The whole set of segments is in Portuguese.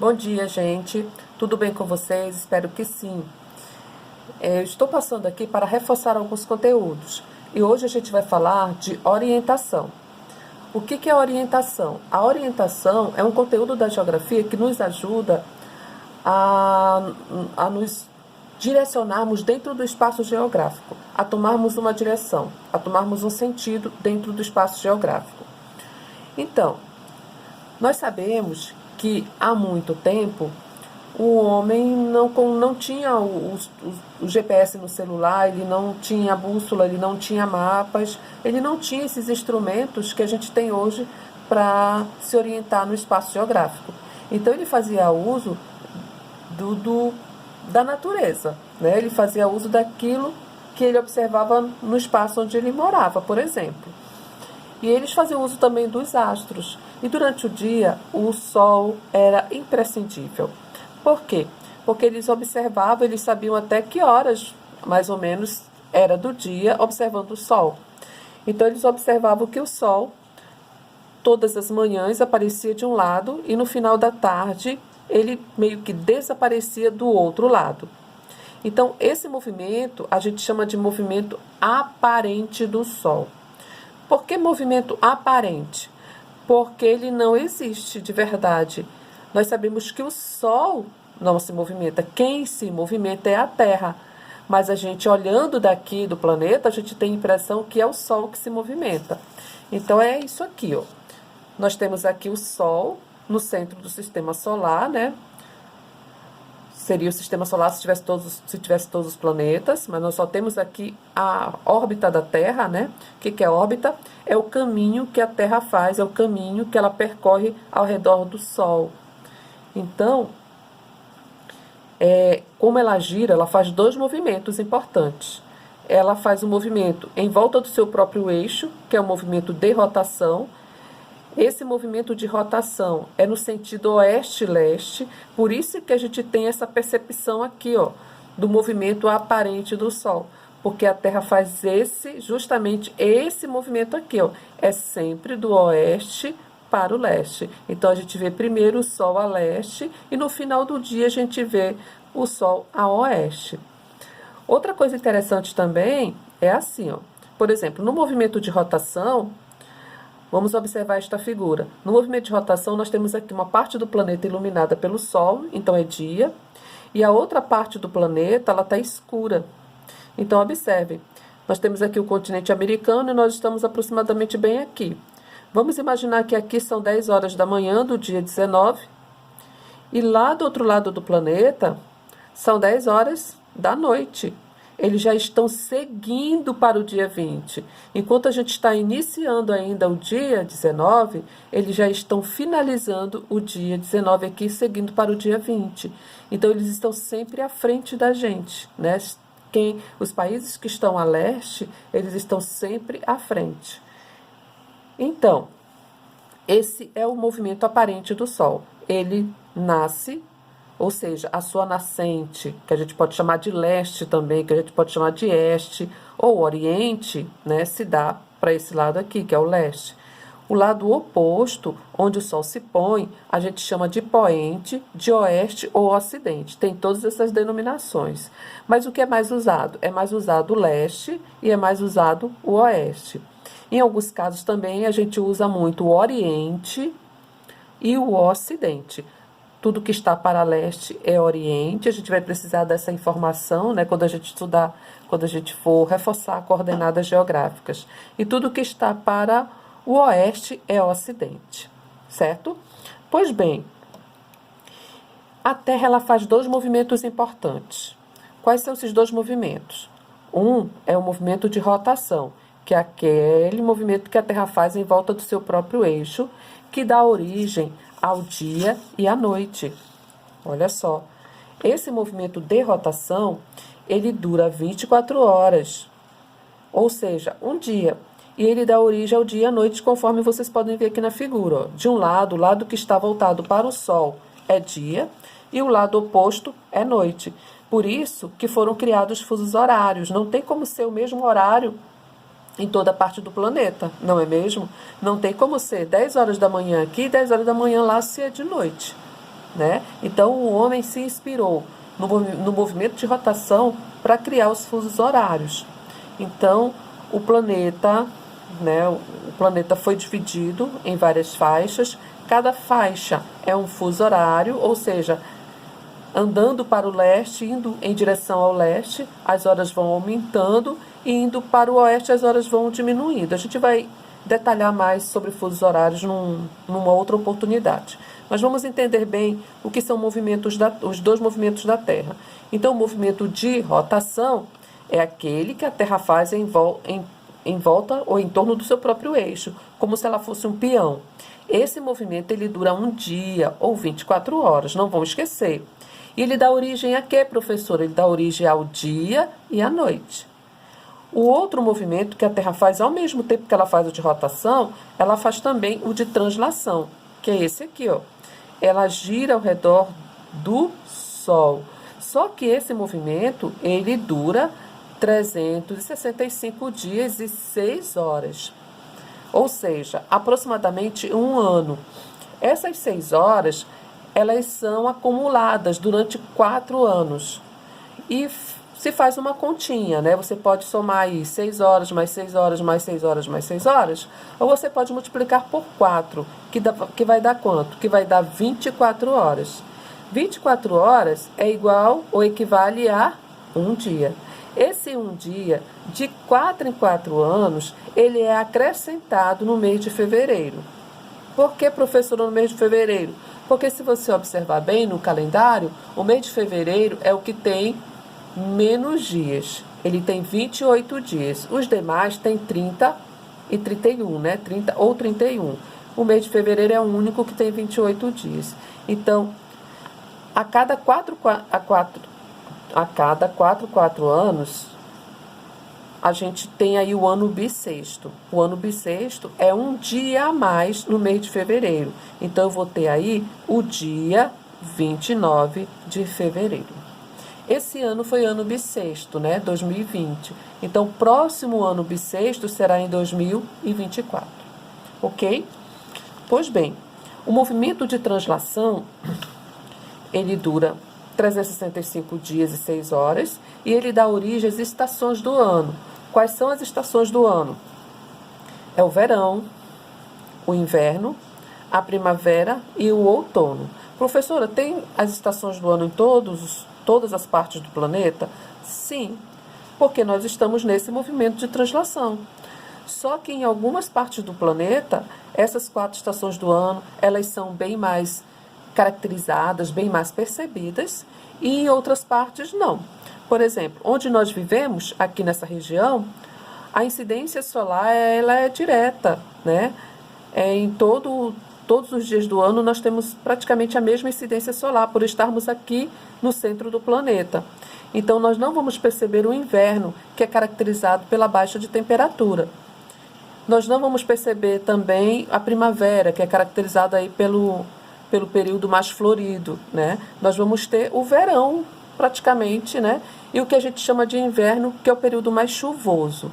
Bom dia, gente. Tudo bem com vocês? Espero que sim. Eu estou passando aqui para reforçar alguns conteúdos e hoje a gente vai falar de orientação. O que é orientação? A orientação é um conteúdo da geografia que nos ajuda a nos direcionarmos dentro do espaço geográfico, a tomarmos uma direção, a tomarmos um sentido dentro do espaço geográfico. Então, nós sabemos que há muito tempo o homem não tinha o GPS no celular, ele não tinha bússola, ele não tinha mapas, ele não tinha esses instrumentos que a gente tem hoje para se orientar no espaço geográfico. Então ele fazia uso da natureza, né? Ele fazia uso daquilo que ele observava no espaço onde ele morava, por exemplo. E eles faziam uso também dos astros. E durante o dia, o sol era imprescindível. Por quê? Porque eles observavam, eles sabiam até que horas, mais ou menos, era do dia, observando o sol. Então, eles observavam que o sol, todas as manhãs, aparecia de um lado e no final da tarde, ele meio que desaparecia do outro lado. Então, esse movimento a gente chama de movimento aparente do sol. Por que movimento aparente? Porque ele não existe de verdade. Nós sabemos que o Sol não se movimenta. Quem se movimenta é a Terra. Mas a gente, olhando daqui do planeta, a gente tem a impressão que é o Sol que se movimenta. Então, é isso aqui, ó. Nós temos aqui o Sol no centro do sistema solar, né? Seria o sistema solar se tivesse todos os planetas, mas nós só temos aqui a órbita da Terra, né? O que é órbita? É o caminho que a Terra faz, é o caminho que ela percorre ao redor do Sol. Então, como ela gira, ela faz dois movimentos importantes. Ela faz um movimento em volta do seu próprio eixo, que é o movimento de rotação. Esse movimento de rotação é no sentido oeste-leste, por isso que a gente tem essa percepção aqui, ó, do movimento aparente do Sol, porque a Terra faz justamente esse movimento aqui, ó, é sempre do oeste para o leste. Então a gente vê primeiro o Sol a leste e no final do dia a gente vê o Sol a oeste. Outra coisa interessante também é assim, ó, por exemplo, no movimento de rotação, vamos observar esta figura. No movimento de rotação, nós temos aqui uma parte do planeta iluminada pelo Sol, então é dia, e a outra parte do planeta, ela está escura. Então, observem, nós temos aqui o continente americano e nós estamos aproximadamente bem aqui. Vamos imaginar que aqui são 10 horas da manhã do dia 19, e lá do outro lado do planeta, são 10 horas da noite. Eles já estão seguindo para o dia 20. Enquanto a gente está iniciando ainda o dia 19, eles já estão finalizando o dia 19 aqui, seguindo para o dia 20. Então, eles estão sempre à frente da gente, né? Os países que estão a leste, eles estão sempre à frente. Então, esse é o movimento aparente do Sol. Ele nasce, ou seja, a sua nascente, que a gente pode chamar de leste também, que a gente pode chamar de este, ou oriente, né, se dá para esse lado aqui, que é o leste. O lado oposto, onde o Sol se põe, a gente chama de poente, de oeste ou ocidente. Tem todas essas denominações. Mas o que é mais usado? É mais usado o leste e é mais usado o oeste. Em alguns casos também a gente usa muito o oriente e o ocidente. Tudo que está para leste é oriente. A gente vai precisar dessa informação, né, quando a gente estudar, quando a gente for reforçar coordenadas geográficas. E tudo que está para o oeste é ocidente, certo? Pois bem, a Terra ela faz dois movimentos importantes. Quais são esses dois movimentos? Um é o movimento de rotação, que é aquele movimento que a Terra faz em volta do seu próprio eixo, que dá origem ao dia e à noite. Olha só, esse movimento de rotação, ele dura 24 horas, ou seja, um dia. E ele dá origem ao dia e à noite, conforme vocês podem ver aqui na figura. Ó. De um lado, o lado que está voltado para o Sol é dia, e o lado oposto é noite. Por isso que foram criados fusos horários. Não tem como ser o mesmo horário em toda parte do planeta, não é mesmo? Não tem como ser 10 horas da manhã aqui e 10 horas da manhã lá se é de noite. né? Então, o homem se inspirou no movimento de rotação para criar os fusos horários. Então, o planeta, né, o planeta foi dividido em várias faixas. Cada faixa é um fuso horário, ou seja, andando para o leste, indo em direção ao leste, as horas vão aumentando, e indo para o oeste, as horas vão diminuindo. A gente vai detalhar mais sobre fusos horários numa outra oportunidade. Mas vamos entender bem o que são os dois movimentos da Terra. Então, o movimento de rotação é aquele que a Terra faz em volta ou em torno do seu próprio eixo, como se ela fosse um peão. Esse movimento ele dura um dia ou 24 horas, não vamos esquecer. E ele dá origem a quê, professor? Ele dá origem ao dia e à noite. O outro movimento que a Terra faz ao mesmo tempo que ela faz o de rotação, ela faz também o de translação, que é esse aqui, ó. Ela gira ao redor do Sol. Só que esse movimento, ele dura 365 dias e 6 horas. Ou seja, aproximadamente um ano. Essas 6 horas, elas são acumuladas durante 4 anos. E se faz uma continha, né? Você pode somar aí 6 horas, mais 6 horas, mais 6 horas, mais 6 horas. Ou você pode multiplicar por 4, que vai dar quanto? Que vai dar 24 horas. 24 horas é igual ou equivale a um dia. Esse um dia, de 4 em 4 anos, ele é acrescentado no mês de fevereiro. Por que, professor, no mês de fevereiro? Porque se você observar bem no calendário, o mês de fevereiro é o que tem menos dias. Ele tem 28 dias. Os demais têm 30 e 31, né? 30 ou 31. O mês de fevereiro é o único que tem 28 dias. Então, a cada 4 anos, a gente tem aí o ano bissexto. O ano bissexto é um dia a mais no mês de fevereiro. Então, eu vou ter aí o dia 29 de fevereiro. Esse ano foi ano bissexto, né? 2020. Então, o próximo ano bissexto será em 2024. Ok? Pois bem, o movimento de translação, ele dura 365 dias e 6 horas e ele dá origem às estações do ano. Quais são as estações do ano? É o verão, o inverno, a primavera e o outono. Professora, tem as estações do ano em todas as partes do planeta? Sim, porque nós estamos nesse movimento de translação. Só que em algumas partes do planeta, essas 4 estações do ano, elas são bem mais caracterizadas, bem mais percebidas, e em outras partes não. Por exemplo, onde nós vivemos, aqui nessa região, a incidência solar ela é direta, né? Todos os dias do ano nós temos praticamente a mesma incidência solar, por estarmos aqui no centro do planeta. Então, nós não vamos perceber o inverno, que é caracterizado pela baixa de temperatura. Nós não vamos perceber também a primavera, que é caracterizada aí pelo período mais florido, né? Nós vamos ter o verão, praticamente, né? E o que a gente chama de inverno, que é o período mais chuvoso.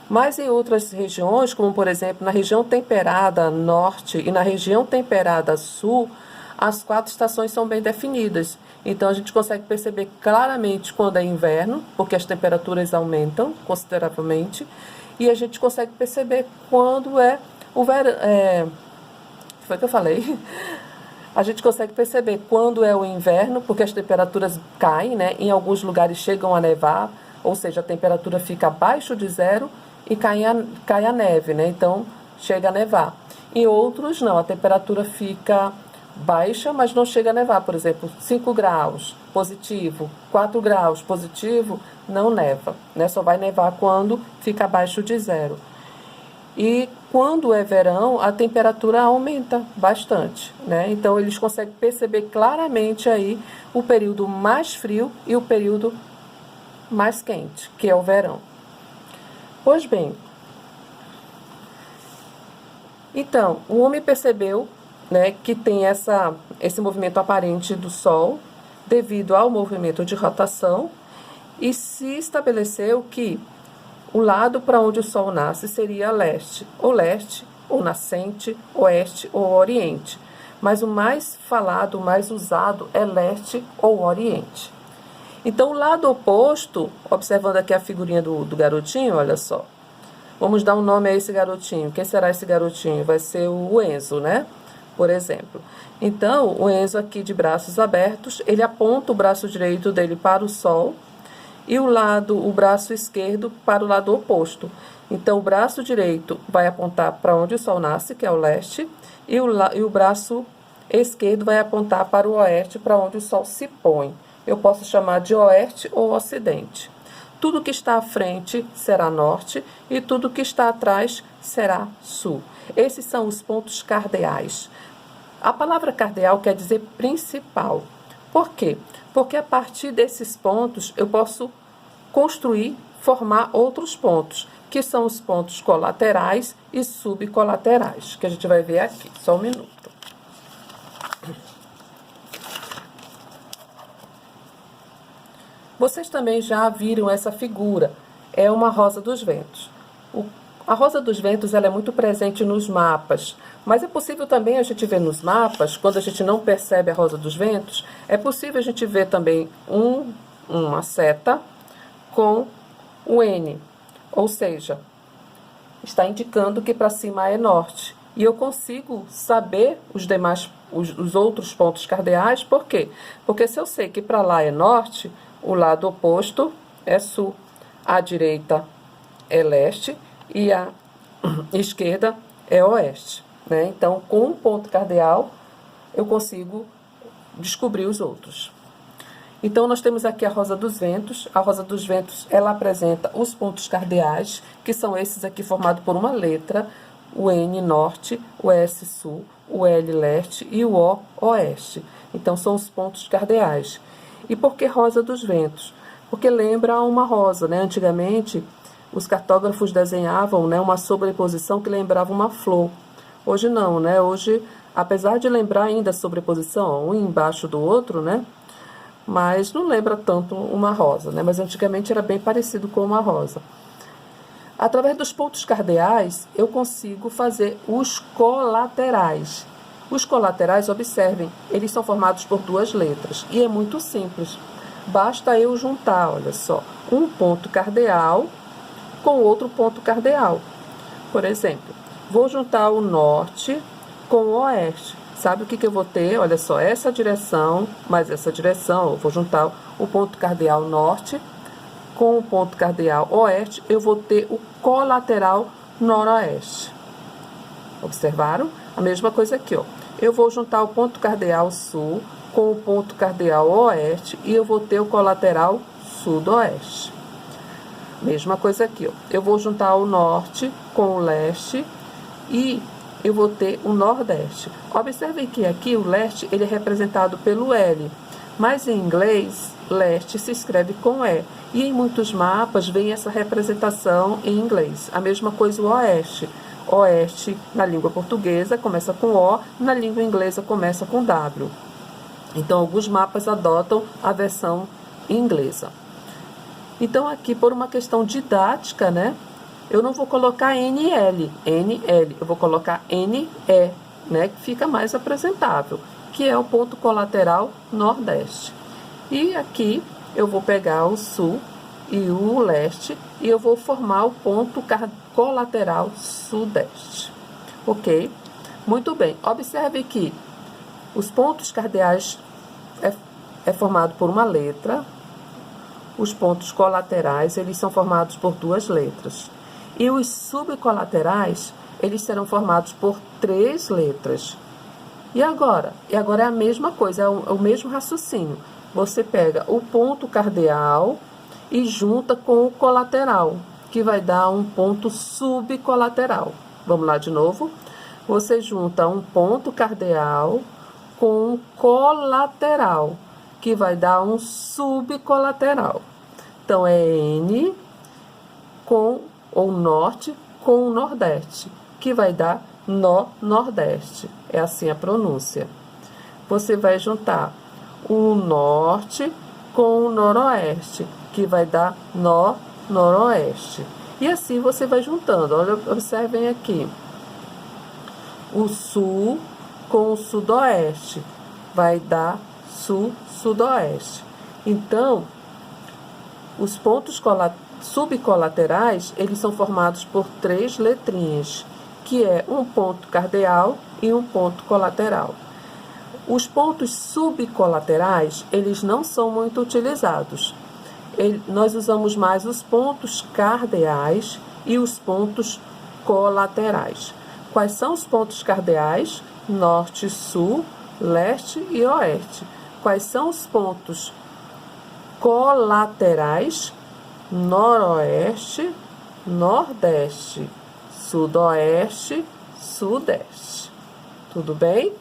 Mas em outras regiões, como por exemplo na região temperada norte e na região temperada sul, as 4 estações são bem definidas. Então a gente consegue perceber claramente quando é inverno, porque as temperaturas aumentam consideravelmente, e a gente consegue perceber quando é o verão. Foi o que eu falei? A gente consegue perceber quando é o inverno, porque as temperaturas caem, né? Em alguns lugares chegam a nevar, ou seja, a temperatura fica abaixo de zero e cai a neve, né? Então, chega a nevar. Em outros, não, a temperatura fica baixa, mas não chega a nevar. Por exemplo, 5 graus positivo, 4 graus positivo, não neva, né? Só vai nevar quando fica abaixo de zero. E quando é verão, a temperatura aumenta bastante, né? Então, eles conseguem perceber claramente aí o período mais frio e o período mais quente, que é o verão. Pois bem, então, o homem percebeu, né, que tem esse movimento aparente do Sol devido ao movimento de rotação e se estabeleceu que o lado para onde o Sol nasce seria leste, ou nascente, oeste ou oriente. mas o mais falado, o mais usado é leste ou oriente. Então, o lado oposto, observando aqui a figurinha do garotinho, olha só. Vamos dar um nome a esse garotinho. Quem será esse garotinho? Vai ser o Enzo, né? Por exemplo. Então, o Enzo aqui de braços abertos, ele aponta o braço direito dele para o sol e o braço esquerdo para o lado oposto. Então, o braço direito vai apontar para onde o sol nasce, que é o leste, e o braço esquerdo vai apontar para o oeste, para onde o sol se põe. Eu posso chamar de oeste ou ocidente. Tudo que está à frente será norte e tudo que está atrás será sul. Esses são os pontos cardeais. A palavra cardeal quer dizer principal. Por quê? Porque a partir desses pontos eu posso construir, formar outros pontos, que são os pontos colaterais e subcolaterais, que a gente vai ver aqui. Só um minuto. Vocês também já viram essa figura, é uma rosa dos ventos. A rosa dos ventos ela é muito presente nos mapas, mas é possível também a gente ver nos mapas, quando a gente não percebe a rosa dos ventos, é possível a gente ver também uma seta com o N, ou seja, está indicando que para cima é norte. E eu consigo saber os outros pontos cardeais, por quê? Porque se eu sei que para lá é norte, o lado oposto é sul, a direita é leste e a esquerda é oeste, né? Então, com um ponto cardeal, eu consigo descobrir os outros. Então, nós temos aqui a rosa dos ventos. A rosa dos ventos, ela apresenta os pontos cardeais, que são esses aqui formados por uma letra, o N norte, o S sul, o L leste e o O oeste. Então, são os pontos cardeais. E por que rosa dos ventos? Porque lembra uma rosa, né? Antigamente, os cartógrafos desenhavam, né, uma sobreposição que lembrava uma flor. Hoje não, né? Hoje, apesar de lembrar ainda a sobreposição, um embaixo do outro, né? Mas não lembra tanto uma rosa, né? Mas antigamente era bem parecido com uma rosa. Através dos pontos cardeais, eu consigo fazer os colaterais. Os colaterais, observem, eles são formados por duas letras e é muito simples. Basta eu juntar, olha só, um ponto cardeal com outro ponto cardeal. Por exemplo, vou juntar o norte com o oeste. Sabe o que eu vou ter? Olha só, essa direção, mais essa direção, eu vou juntar o ponto cardeal norte com o ponto cardeal oeste, eu vou ter o colateral noroeste. Observaram? A mesma coisa aqui, ó. Eu vou juntar o ponto cardeal sul com o ponto cardeal oeste e eu vou ter o colateral sudoeste. Mesma coisa aqui, ó. Eu vou juntar o norte com o leste e eu vou ter o nordeste. Observem que aqui o leste ele é representado pelo L, mas em inglês leste se escreve com E. E em muitos mapas vem essa representação em inglês. A mesma coisa o oeste. Oeste, na língua portuguesa, começa com O, na língua inglesa começa com W. Então, alguns mapas adotam a versão inglesa. Então, aqui, por uma questão didática, né, eu não vou colocar NL, eu vou colocar NE, né, que fica mais apresentável, que é o ponto colateral nordeste. E aqui, eu vou pegar o sul e o leste e eu vou formar o ponto colateral sudeste. Ok? Muito bem. Observe que os pontos cardeais é formado por uma letra. Os pontos colaterais, eles são formados por duas letras. E os subcolaterais, eles serão formados por 3 letras. E agora? E agora é a mesma coisa, é o mesmo raciocínio. Você pega o ponto cardeal e junta com o colateral, que vai dar um ponto subcolateral. Vamos lá de novo? Você junta um ponto cardeal com um colateral, que vai dar um subcolateral. Então, é N com o norte com o nordeste, que vai dar nó-nordeste. É assim a pronúncia. Você vai juntar o norte com o noroeste, que vai dar nó-noroeste. E assim você vai juntando. Olha, observem aqui. O sul com o sudoeste, vai dar sul, sudoeste. Então, os pontos subcolaterais, eles são formados por 3 letrinhas, que é um ponto cardeal e um ponto colateral. Os pontos subcolaterais, eles não são muito utilizados. Nós usamos mais os pontos cardeais e os pontos colaterais. Quais são os pontos cardeais? Norte, sul, leste e oeste. Quais são os pontos colaterais? Noroeste, nordeste, sudoeste, sudeste. Tudo bem?